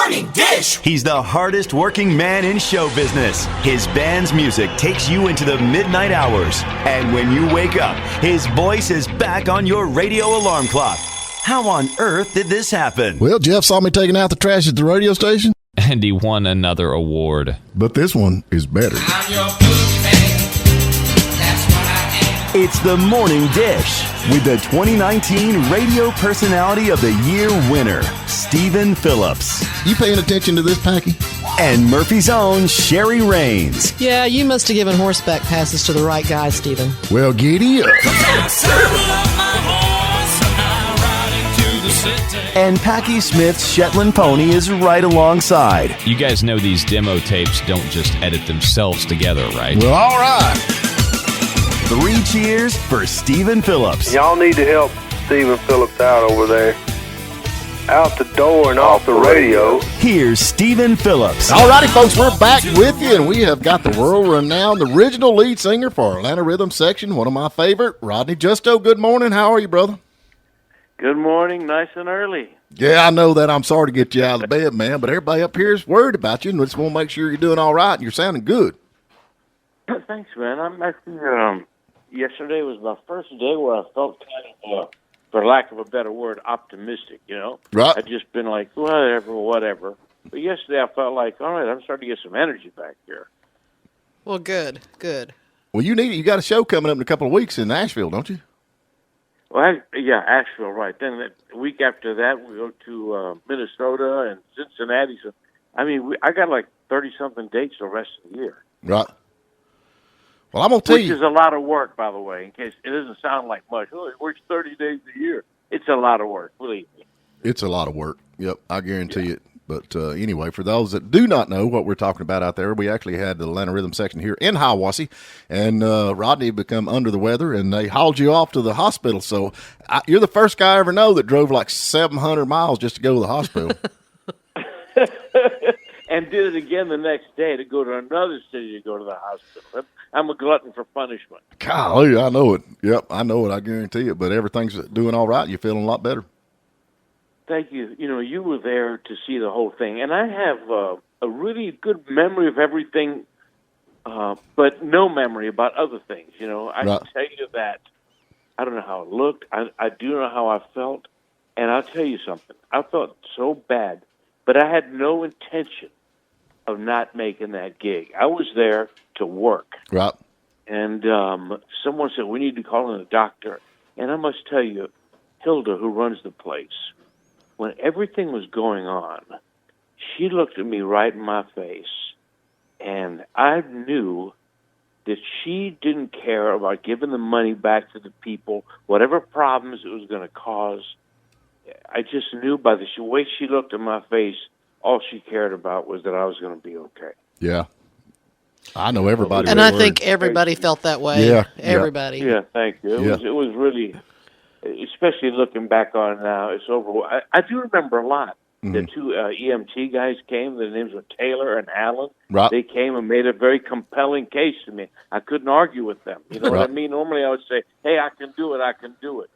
Morning Dish. He's the hardest working man in show business. His band's music takes you into the midnight hours. And when you wake up, his voice is back on your radio alarm clock. How on earth did this happen? Well, Jeff saw me taking out the trash at the radio station. And he won another award. But this one is better. I'm your boogeyman. That's what I am. It's the Morning Dish with the 2019 Radio Personality of the Year winner, Stephen Phillips. You paying attention to this, Packy? And Murphy's own Sherry Raines. Yeah, you must have given horseback passes to the right guy, Stephen. Well, giddy up. And Packy Smith's Shetland pony is right alongside. You guys know these demo tapes don't just edit themselves together, right? Well, all right. 3 cheers for Stephen Phillips. Y'all need to help Stephen Phillips out over there. Out the door and off the radio. Here's Stephen Phillips. All righty, folks, we're back with you, and we have got the world-renowned original lead singer for Atlanta Rhythm Section, one of my favorite, Rodney Justo. Good morning. How are you, brother? Good morning, nice and early. Yeah, I know that. I'm sorry to get you out of the bed, man, but everybody up here is worried about you, and we just want to make sure you're doing all right and you're sounding good. Thanks, man. I'm actually, yesterday was my first day where I felt kind of, for lack of a better word, optimistic, you know? Right. I've just been like, whatever. But yesterday I felt like, all right, I'm starting to get some energy back here. Well, good. Well, you got a show coming up in a couple of weeks in Nashville, don't you? Well, yeah, Asheville, right. Then the week after that, we go to Minnesota and Cincinnati. So, I mean, I got like 30-something dates the rest of the year. Right. Well, I'm going to tell you. Which is a lot of work, by the way, in case it doesn't sound like much. Oh, it works 30 days a year. It's a lot of work, believe me. It's a lot of work. Yep, I guarantee it. But anyway, for those that do not know what we're talking about out there, we actually had the Atlanta Rhythm Section here in Hiawassee, and Rodney become under the weather, and they hauled you off to the hospital. So you're the first guy I ever know that drove like 700 miles just to go to the hospital. And did it again the next day to go to another city to go to the hospital. I'm a glutton for punishment. Golly, I know it. Yep, I know it. I guarantee it. But everything's doing all right. You're feeling a lot better. Thank you. You know, you were there to see the whole thing. And I have a really good memory of everything, but no memory about other things. You know, I can tell you that I don't know how it looked. I do know how I felt. And I'll tell you something. I felt so bad, but I had no intention of not making that gig. I was there to work. Right. And someone said, we need to call in a doctor. And I must tell you, Hilda, who runs the place, when everything was going on, she looked at me right in my face, and I knew that she didn't care about giving the money back to the people, whatever problems it was going to cause. I just knew by the way she looked at my face, all she cared about was that I was going to be okay. Yeah. I know everybody. And I think everybody felt that way. Yeah. Everybody. Yeah, thank you. It was really, especially looking back on it now, it's over. I do remember a lot. Mm-hmm. The 2 EMT guys came. Their names were Taylor and Allen. Right. They came and made a very compelling case to me. I couldn't argue with them. You know what I mean? Normally I would say, hey, I can do it.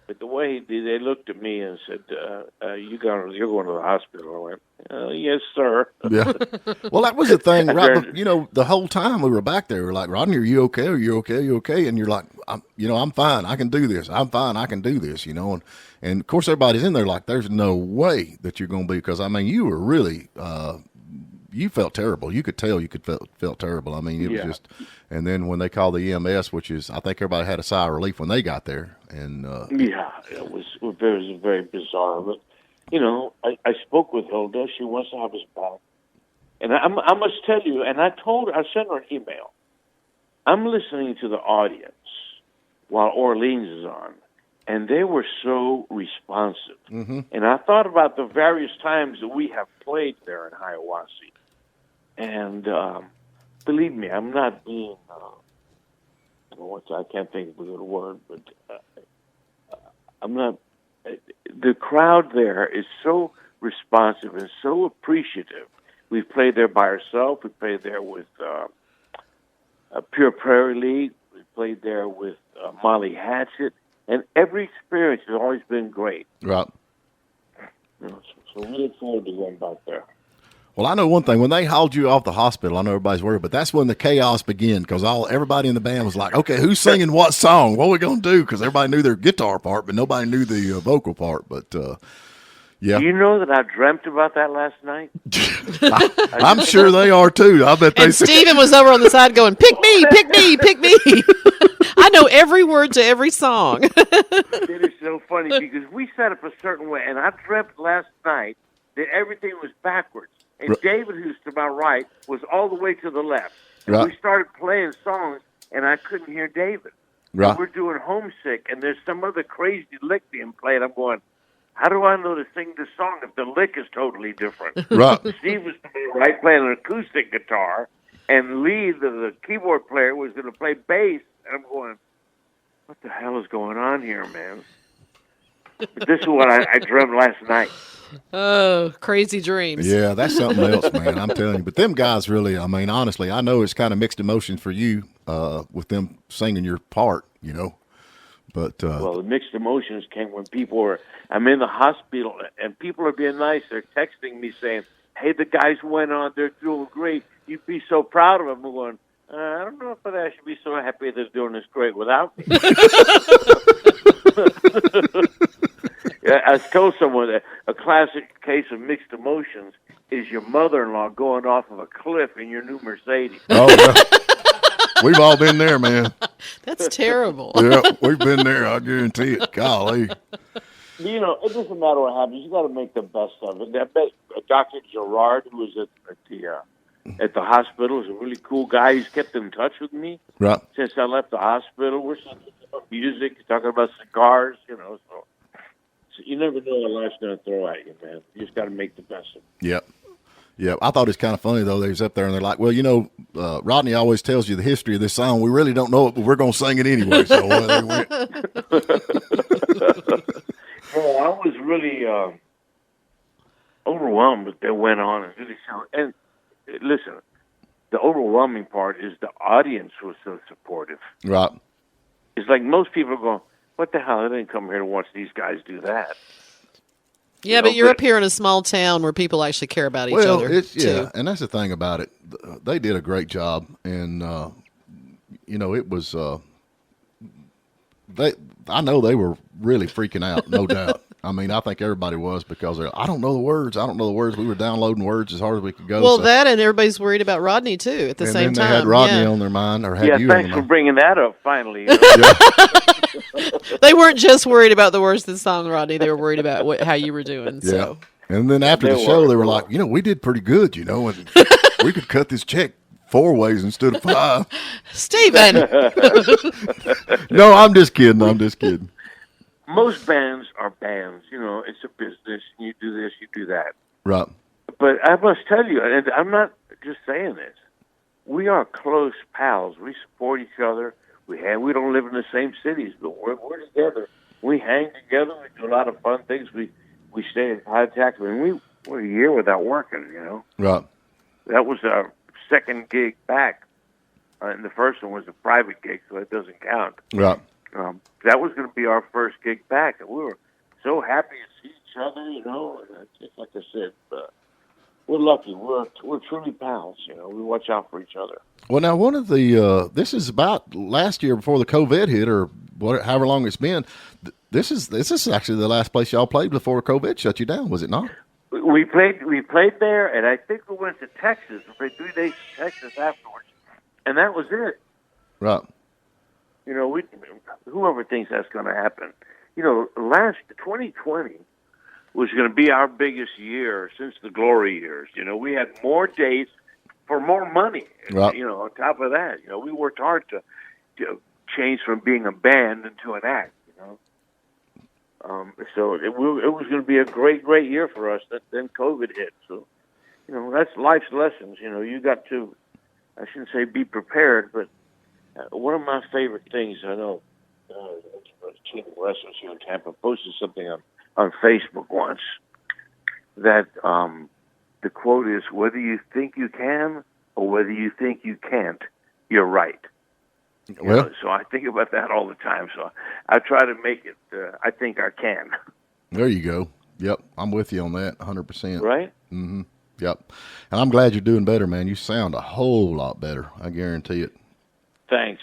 But the way they looked at me and said, you're going to the hospital. I went, yes, sir. Yeah. Well, that was the thing, right? You know, the whole time we were back there, we were like, Rodney, are you okay? Are you okay? Are you okay? And you're like, I'm fine. I can do this. I'm fine. I can do this, you know. And of course, everybody's in there like, there's no way that you're going to be, because, I mean, you were really, you felt terrible. You could tell you felt terrible. I mean, it was just, and then when they called the EMS, which is, I think everybody had a sigh of relief when they got there. And it was very, very bizarre. But, you know, I spoke with Hilda. She wants to have us back. And I must tell you, and I sent her an email. I'm listening to the audience while Orleans is on, and they were so responsive. Mm-hmm. And I thought about the various times that we have played there in Hiawassee. And believe me, I'm not being, I can't think of a good word, but I'm not, the crowd there is so responsive and so appreciative. We've played there by ourselves. We played there with Pure Prairie League. We played there with Molly Hatchet. And every experience has always been great. Right. So we look forward to going back there. Well, I know one thing. When they hauled you off the hospital, I know everybody's worried, but that's when the chaos began because everybody in the band was like, okay, who's singing what song? What are we going to do? Because everybody knew their guitar part, but nobody knew the vocal part. But, yeah. Do you know that I dreamt about that last night? I'm sure they are, too. I bet they And Steven was over on the side going, pick me, pick me, pick me. I know every word to every song. It is so funny because we set up a certain way, and I dreamt last night that everything was backwards. And David, who's to my right, was all the way to the left. And we started playing songs, and I couldn't hear David. Right. We're doing Homesick, and there's some other crazy lick being played. I'm going, how do I know to sing this song if the lick is totally different? Right. Steve was to my right playing an acoustic guitar, and Lee, the keyboard player, was going to play bass. And I'm going, what the hell is going on here, man? But this is what I dreamt last night. Oh, crazy dreams. Yeah, that's something else, man. I'm telling you. But them guys really, I mean, honestly, I know it's kind of mixed emotions for you with them singing your part, you know. But well, the mixed emotions came when I'm in the hospital, and people are being nice. They're texting me saying, hey, the guys went on. They're doing great. You'd be so proud of them. I'm going, I don't know if I should be so happy they're doing this great without me. I told someone that a classic case of mixed emotions is your mother-in-law going off of a cliff in your new Mercedes. Oh, yeah. We've all been there, man. That's terrible. Yeah, we've been there. I guarantee it. Golly. You know, it doesn't matter what happens. You got to make the best of it. I bet Dr. Gerard, who was at the hospital, is a really cool guy. He's kept in touch with me since I left the hospital. We're talking about music, talking about cigars, you know. So you never know what life's going to throw at you, man. You just got to make the best of it. Yep. Yeah, I thought it was kind of funny, though. They was up there, and they're like, well, you know, Rodney always tells you the history of this song. We really don't know it, but we're going to sing it anyway. So they went. Well, I was really overwhelmed that they went on and really sound. And listen, the overwhelming part is the audience was so supportive. Right. It's like most people are going, what the hell? I didn't come here to watch these guys do that. Yeah, but you're up here in a small town where people actually care about each other. Yeah, and that's the thing about it. They did a great job, and you know, it was. I know they were really freaking out, no doubt. I mean, I think everybody was because I don't know the words. I don't know the words. We were downloading words as hard as we could go. Well, that and everybody's worried about Rodney too at the same time. They had Rodney on their mind, or had you on their mind. Thanks for bringing that up. Finally, you know? They weren't just worried about the words of the song, Rodney. They were worried about how you were doing. Yeah. So. And then after the show, they were like, you know, we did pretty good, you know, and we could cut this check 4 ways instead of 5. Steven! No, I'm just kidding. Most bands are bands. You know, it's a business. You do this, you do that. Right. But I must tell you, and I'm not just saying this, we are close pals. We support each other. We don't live in the same cities, but we're together. We hang together. We do a lot of fun things. We stay in contact. I mean, we're a year without working, you know. Right. That was our second gig back, and the first one was a private gig, so it doesn't count. Right. That was going to be our first gig back, and we were so happy to see each other, you know. And just like I said, we're lucky. We're truly pals, you know. We watch out for each other. Well, now, one of the this is about last year before the COVID hit, or however long it's been. This is actually the last place y'all played before COVID shut you down, was it not? We played there, and I think we went to Texas. We played 3 days in Texas afterwards, and that was it. Right. You know, whoever thinks that's going to happen. You know, 2020 was going to be our biggest year since the glory years. You know, we had more dates for more money. Right. You know, on top of that, you know, we worked hard to change from being a band into an act. You know, so it was going to be a great year for us. Then COVID hit. So, you know, that's life's lessons. You know, you got to, I shouldn't say be prepared, but one of my favorite things, I know, a team of wrestlers here in Tampa posted something on Facebook once that the quote is, whether you think you can or whether you think you can't, you're right. Well, you know, so I think about that all the time. So I try to make it, I think I can. There you go. Yep, I'm with you on that 100%. Right? Mm-hmm. Yep. And I'm glad you're doing better, man. You sound a whole lot better. I guarantee it. Thanks.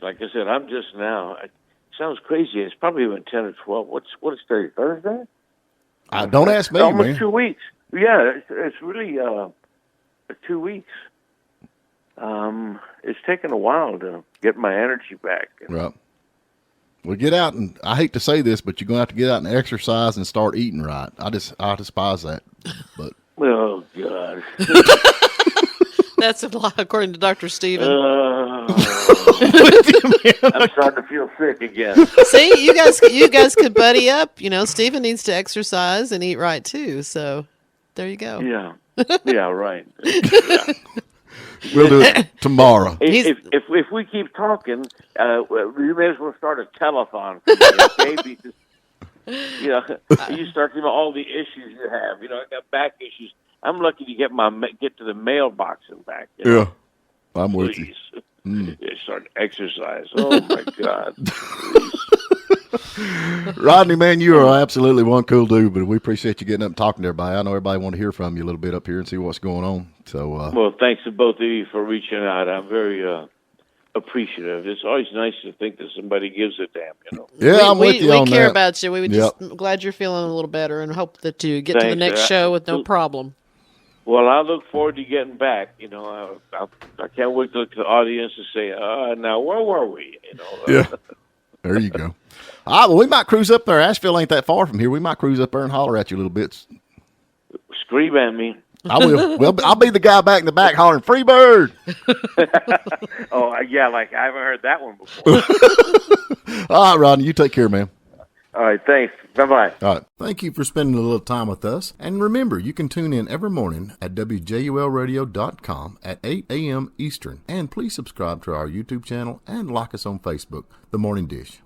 Like I said, I'm just now. It sounds crazy. It's probably been 10 or 12. What is today? Thursday? Don't ask me, almost man. 2 weeks. Yeah, it's really 2 weeks. It's taken a while to get my energy back. Right. Well, get out and I hate to say this, but you're gonna have to get out and exercise and start eating right. I despise that. But oh God. That's a lot, according to Dr. Steven. I'm starting to feel sick again. See, you guys could buddy up. You know, Steven needs to exercise and eat right too. So there you go. Yeah, right. Yeah. we'll do it tomorrow. If we keep talking, we may as well start a telethon. Okay? Because, you start thinking about all the issues you have. I got back issues. I'm lucky to get to the mailbox and back. Yeah, I'm with you. Start exercise. Oh my God. Rodney, man, you are absolutely one cool dude, but we appreciate you getting up and talking to everybody. I know everybody want to hear from you a little bit up here and see what's going on. So, well, thanks to both of you for reaching out. I'm very appreciative. It's always nice to think that somebody gives a damn. Yeah, I'm with you on that. We care about you. We just glad you're feeling a little better and hope that you get to the next show with no problem. Well, I look forward to getting back. I can't wait to look to the audience and say, now where were we? Yeah, there you go. Well, we might cruise up there. Asheville ain't that far from here. We might cruise up there and holler at you a little bit. Scream at me. I will. Well, I'll be the guy back in the back hollering, "Free bird!" Oh, yeah, like I haven't heard that one before. All right, Rodney, you take care, man. All right, thanks. Bye-bye. All right. Thank you for spending a little time with us. And remember, you can tune in every morning at WJULradio.com at 8 a.m. Eastern. And please subscribe to our YouTube channel and like us on Facebook, The Morning Dish.